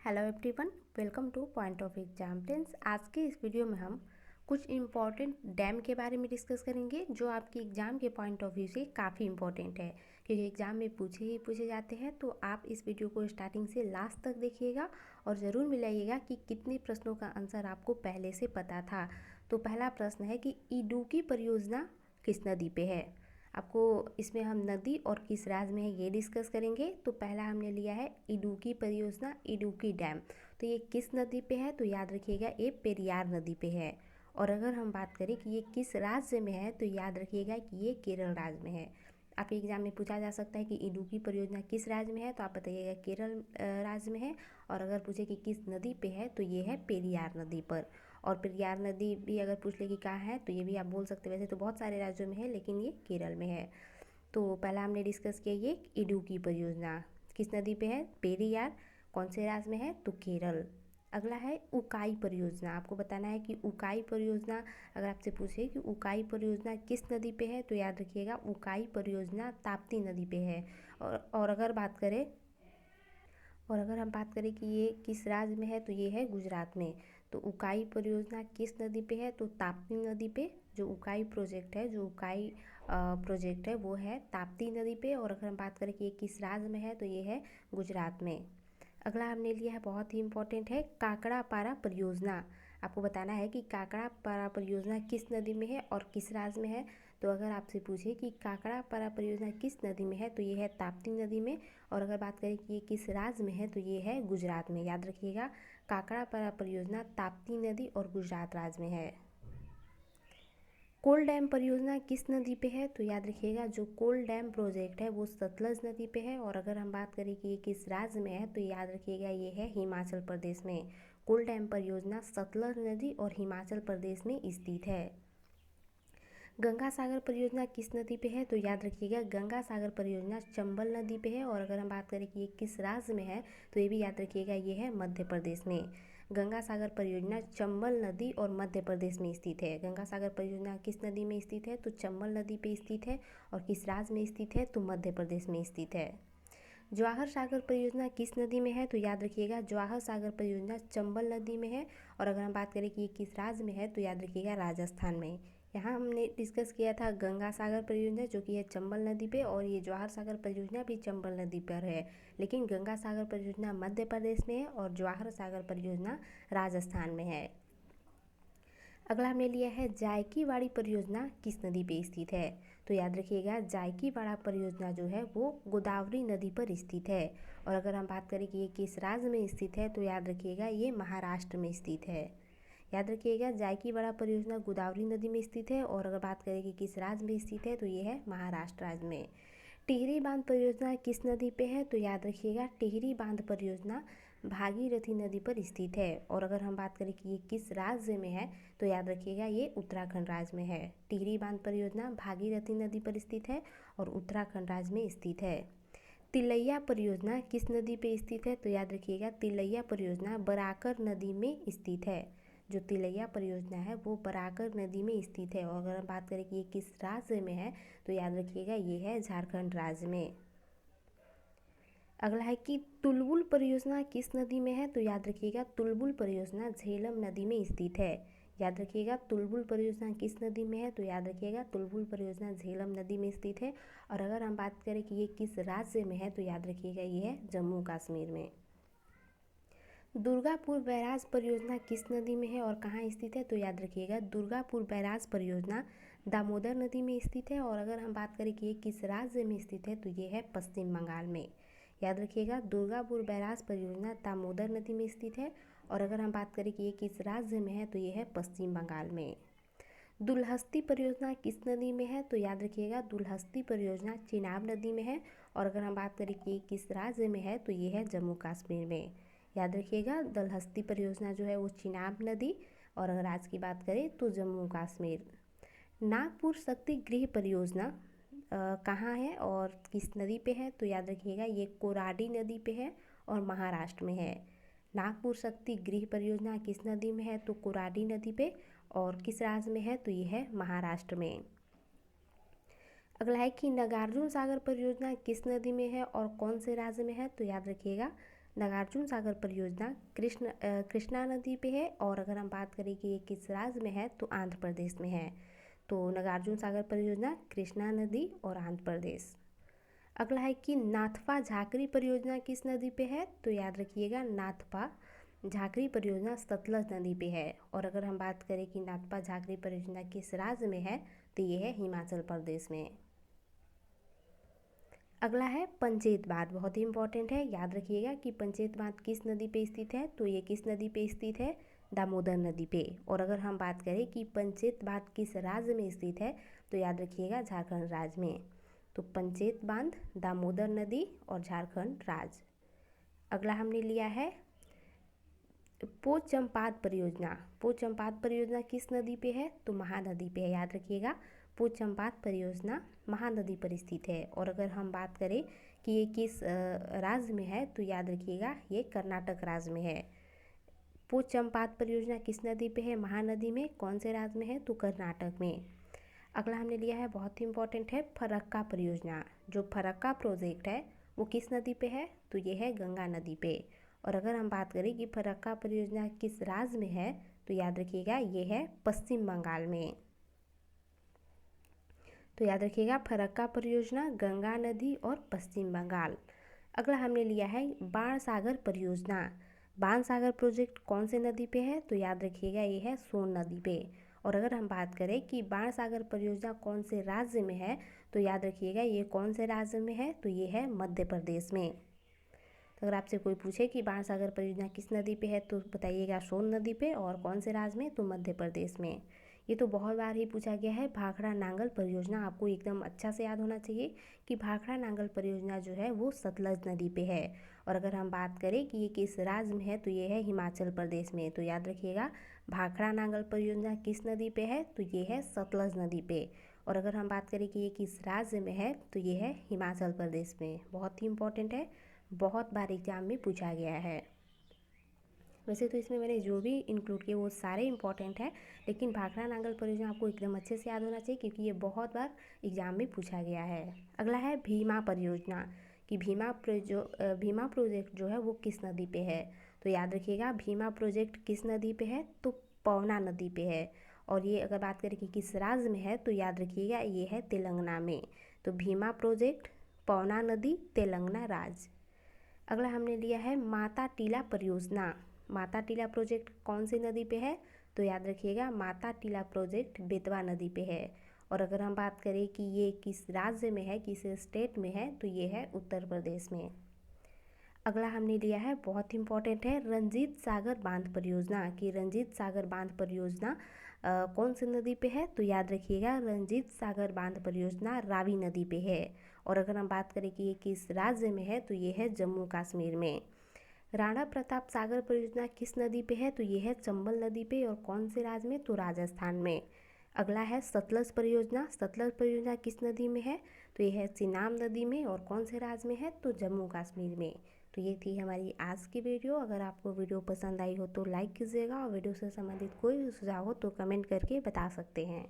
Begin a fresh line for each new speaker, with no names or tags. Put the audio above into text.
Hello everyone, welcome two point of exam friends. आज के इस वीडियो में हम कुछ इम्पॉर्टेंट डैम के बारे में डिस्कस करेंगे जो आपकी एग्ज़ाम के पॉइंट ऑफ व्यू से काफ़ी इम्पॉर्टेंट है, क्योंकि एग्ज़ाम में पूछे जाते हैं। तो आप इस वीडियो को स्टार्टिंग से लास्ट तक देखिएगा और ज़रूर मिलाइएगा कि कितने प्रश्नों का आंसर आपको पहले से पता था। तो पहला प्रश्न है कि इडुक्की परियोजना किस नदी पे है। आपको इसमें हम नदी और किस राज्य में है ये डिस्कस करेंगे। तो पहला हमने लिया है इडुक्की परियोजना, इडुक्की डैम। तो ये किस नदी पे है, तो याद रखिएगा ये पेरियार नदी पे है। और अगर हम बात करें कि ये किस राज्य में है, तो याद रखिएगा कि ये केरल राज्य में है। आपके एग्जाम में पूछा जा सकता है कि इडुक्की परियोजना किस राज्य में है, तो आप बताइएगा केरल राज्य में है। और अगर पूछे कि किस नदी पे है, तो ये है पेरियार नदी पर। और पेरियार नदी भी अगर पूछ ले कि कहाँ है, तो ये भी आप बोल सकते हैं। वैसे तो बहुत सारे राज्यों में है, लेकिन ये केरल में है। तो पहला हमने डिस्कस किया ये इडुक्की परियोजना किस नदी पे है, पेरियार। कौन से राज्य में है, तो केरल। अगला है उकाई परियोजना। आपको बताना है कि उकाई परियोजना, अगर आपसे पूछे कि उकाई परियोजना किस नदी पे है, तो याद रखिएगा उकाई परियोजना ताप्ती नदी पे है। और अगर हम बात करें कि ये किस राज्य में है, तो ये है गुजरात में। तो उकाई परियोजना किस नदी पे है, तो ताप्ती नदी पे। जो उकाई प्रोजेक्ट है वो है ताप्ती नदी पे। और अगर हम बात करें कि ये किस राज्य में है, तो ये है गुजरात में। अगला हमने लिया है, बहुत ही इंपॉर्टेंट है, काकड़ा पारा परियोजना। आपको बताना है कि काकड़ा पारा परियोजना किस नदी में है और किस राज्य में है। तो अगर आपसे पूछे कि काकड़ा पारा परियोजना किस नदी में है, तो ये है ताप्ती नदी में। और अगर बात करें कि ये किस राज्य में है, तो ये है गुजरात में। याद रखिएगा काकड़ा पारा परियोजना ताप्ती नदी और गुजरात राज्य में है। कोल डैम परियोजना किस नदी पे है, तो याद रखिएगा जो कोल डैम प्रोजेक्ट है वो सतलज नदी पे है। और अगर हम बात करें कि ये किस राज्य में है, तो याद रखिएगा ये है हिमाचल प्रदेश में। कोल डैम परियोजना सतलज नदी और हिमाचल प्रदेश में स्थित है। गंगा सागर परियोजना किस नदी पे है, तो याद रखिएगा गंगा सागर परियोजना चंबल नदी पे है। और अगर हम बात करें कि ये किस राज्य में है, तो ये भी याद रखिएगा ये है मध्य प्रदेश में। गंगा सागर परियोजना चंबल नदी और मध्य प्रदेश में स्थित है। गंगा सागर परियोजना किस नदी में स्थित है, तो चंबल नदी पे स्थित है। और किस राज्य में स्थित है, तो मध्य प्रदेश में स्थित है। जवाहर सागर परियोजना किस नदी में है, तो याद रखिएगा जवाहर सागर परियोजना चंबल नदी में है। और अगर हम बात करें कि ये किस राज्य में है, तो याद रखिएगा राजस्थान में। यहाँ हमने डिस्कस किया था गंगा सागर परियोजना जो कि है चंबल नदी पे, और ये जवाहर सागर परियोजना भी चंबल नदी पर है। लेकिन गंगा सागर परियोजना मध्य प्रदेश में है और जवाहर सागर परियोजना राजस्थान में है। अगला हमने लिया है जायकीवाड़ी परियोजना किस नदी पे स्थित है, तो याद रखिएगा जायकीवाड़ा परियोजना जो है वो गोदावरी नदी पर स्थित है। और अगर हम बात करें कि ये किस राज्य में स्थित है, तो याद रखिएगा ये महाराष्ट्र में स्थित है। याद रखिएगा जायकीवाड़ा परियोजना गोदावरी नदी में स्थित है। और अगर बात करें कि किस राज्य में स्थित है, तो ये है महाराष्ट्र राज्य में। टिहरी बांध परियोजना किस नदी पे है, तो याद रखिएगा टिहरी बांध परियोजना भागीरथी नदी पर स्थित है। और अगर हम बात करें कि ये किस राज्य में है, तो याद रखिएगा ये उत्तराखंड राज्य में है। टिहरी बांध परियोजना भागीरथी नदी पर स्थित है और उत्तराखंड राज्य में स्थित है। तिलैया परियोजना किस नदी पे स्थित है, तो याद रखिएगा तिलैया परियोजना बराकर नदी में स्थित है। जो तिलैया परियोजना है वो बराकर नदी में स्थित है। और अगर हम बात करें कि ये किस राज्य में है, तो याद रखिएगा ये है झारखंड राज्य में। अगला है कि तुलबुल परियोजना किस नदी में है, तो याद रखिएगा तुलबुल परियोजना झेलम नदी में स्थित है। याद रखिएगा तुलबुल परियोजना किस नदी में है, तो याद रखिएगा तुलबुल परियोजना झेलम नदी में स्थित है। और अगर हम बात करें कि ये किस राज्य में है, तो याद रखिएगा ये है जम्मू कश्मीर में। दुर्गापुर बैराज परियोजना किस नदी में है और कहाँ स्थित है, तो याद रखिएगा दुर्गापुर बैराज परियोजना दामोदर नदी में स्थित है। और अगर हम बात करें कि ये किस राज्य में स्थित है, तो ये है पश्चिम बंगाल में। याद रखिएगा दुर्गापुर बैराज परियोजना दामोदर नदी में स्थित है। और अगर हम बात करें कि ये किस राज्य में है, तो ये है पश्चिम बंगाल में। दुलहस्ती परियोजना किस नदी में है, तो याद रखिएगा दुलहस्ती परियोजना चिनाब नदी में है। और अगर हम बात करें कि ये किस राज्य में है, तो ये है जम्मू कश्मीर में। याद रखिएगा दुलहस्ती परियोजना जो है वो चिनाब नदी, और अगर आज की बात करें तो जम्मू कश्मीर। नागपुर शक्ति गृह परियोजना कहाँ है और किस नदी पे है, तो याद रखिएगा ये कोराडी नदी पे है और महाराष्ट्र में है। नागपुर शक्ति गृह परियोजना किस नदी में है, तो कोराडी नदी पे, और किस राज्य में है, तो ये है महाराष्ट्र में। अगला है कि नागार्जुन सागर परियोजना किस नदी में है और कौन से राज्य में है, तो याद रखिएगा नागार्जुन सागर परियोजना कृष्णा नदी पे है, और अगर हम बात करें कि ये किस राज्य में है तो आंध्र प्रदेश में है। तो नागार्जुन सागर परियोजना कृष्णा नदी और आंध्र प्रदेश। अगला है कि नाथपा झाकरी परियोजना किस नदी पे है, तो याद रखिएगा नाथपा झाकरी परियोजना सतलज नदी पे है। और अगर हम बात करें कि नाथपा झाकरी परियोजना किस राज्य में है तो ये है हिमाचल प्रदेश में। अगला है पंचेत बांध, बहुत ही इंपॉर्टेंट है, याद रखिएगा कि पंचेत बांध किस नदी पे स्थित है, तो ये किस नदी पे स्थित है, दामोदर नदी पे। और अगर हम बात करें कि पंचेत बांध किस राज्य में स्थित है, तो याद रखिएगा झारखंड राज्य में। तो पंचेत बांध, दामोदर नदी और झारखंड राज्य। अगला हमने लिया है पोचमपाद परियोजना। पोचमपाद परियोजना किस नदी पे है, तो महानदी पे है, याद रखिएगा पोचमपाद परियोजना महानदी पर स्थित है। और अगर हम बात करें कि ये किस राज्य में है, तो याद रखिएगा ये कर्नाटक राज्य में है। पोचमपाद परियोजना किस नदी पे है, महानदी में, कौन से राज्य में है, तो कर्नाटक में। अगला हमने लिया है, बहुत ही इंपॉर्टेंट है, फरक्का परियोजना। जो फरक्का प्रोजेक्ट है वो किस नदी पे है, तो ये है गंगा नदी पे। और अगर हम बात करें कि फरक्का परियोजना किस राज्य में है, तो याद रखिएगा ये है पश्चिम बंगाल में। तो याद रखिएगा फरक्का परियोजना, गंगा नदी और पश्चिम बंगाल। अगला हमने लिया है बाणसागर परियोजना। बाणसागर प्रोजेक्ट कौन से नदी पे है, तो याद रखिएगा ये है सोन नदी पे। और अगर हम बात करें कि बाणसागर परियोजना कौन से राज्य में है, तो याद रखिएगा ये कौन से राज्य में है, तो ये है मध्य प्रदेश में। तो अगर आपसे कोई पूछे कि बाणसागर परियोजना किस नदी पे है, तो बताइएगा सोन नदी पे, और कौन से राज्य में, तो मध्य प्रदेश में। ये तो बहुत बार ही पूछा गया है। भाखड़ा नांगल परियोजना आपको एकदम अच्छा से याद होना चाहिए कि भाखड़ा नांगल परियोजना जो है वो सतलज नदी पे है। और अगर हम बात करें कि ये किस राज्य में है, तो ये है हिमाचल प्रदेश में। तो याद रखिएगा भाखड़ा नांगल परियोजना किस नदी पे है, तो ये है सतलज नदी पे। और अगर हम बात करें कि ये किस राज्य में है, तो ये है हिमाचल प्रदेश में। बहुत ही इंपॉर्टेंट है, बहुत बार एग्जाम में पूछा गया है। वैसे तो इसमें मैंने जो भी इंक्लूड किए वो सारे इंपॉर्टेंट है, लेकिन भाखड़ा नांगल परियोजना आपको एकदम अच्छे से याद होना चाहिए क्योंकि ये बहुत बार एग्जाम में पूछा गया है। अगला है भीमा परियोजना कि भीमा प्रोजेक्ट जो है वो किस नदी पे है, तो याद रखिएगा भीमा प्रोजेक्ट किस नदी पे है, तो पवना नदी पे है। और ये अगर बात करें कि किस राज्य में है, तो याद रखिएगा ये है तेलंगाना में। तो भीमा प्रोजेक्ट, पवना नदी, तेलंगाना राज्य। अगला हमने लिया है माता टीला परियोजना। माता टीला प्रोजेक्ट कौन सी नदी पे है, तो याद रखिएगा माता टीला प्रोजेक्ट बेतवा नदी पे है। और अगर हम बात करें कि ये किस राज्य में है, किस स्टेट में है, तो ये है उत्तर प्रदेश में। अगला हमने लिया है, बहुत इंपॉर्टेंट है, रंजीत सागर बांध परियोजना कि रंजीत सागर बांध परियोजना कौन सी नदी पे है, तो याद रखिएगा रंजीत सागर बांध परियोजना रावी नदी पे है। और अगर हम बात करें कि ये किस राज्य में है, तो ये है जम्मू कश्मीर में। राणा प्रताप सागर परियोजना किस नदी पे है, तो ये है चंबल नदी पे, और कौन से राज्य में, तो राजस्थान में। अगला है सतलज परियोजना। सतलज परियोजना किस नदी में है, तो ये है चिनाब नदी में, और कौन से राज्य में है, तो जम्मू कश्मीर में। तो ये थी हमारी आज की वीडियो। अगर आपको वीडियो पसंद आई हो तो लाइक कीजिएगा, और वीडियो से संबंधित कोई भी सुझाव हो तो कमेंट करके बता सकते हैं।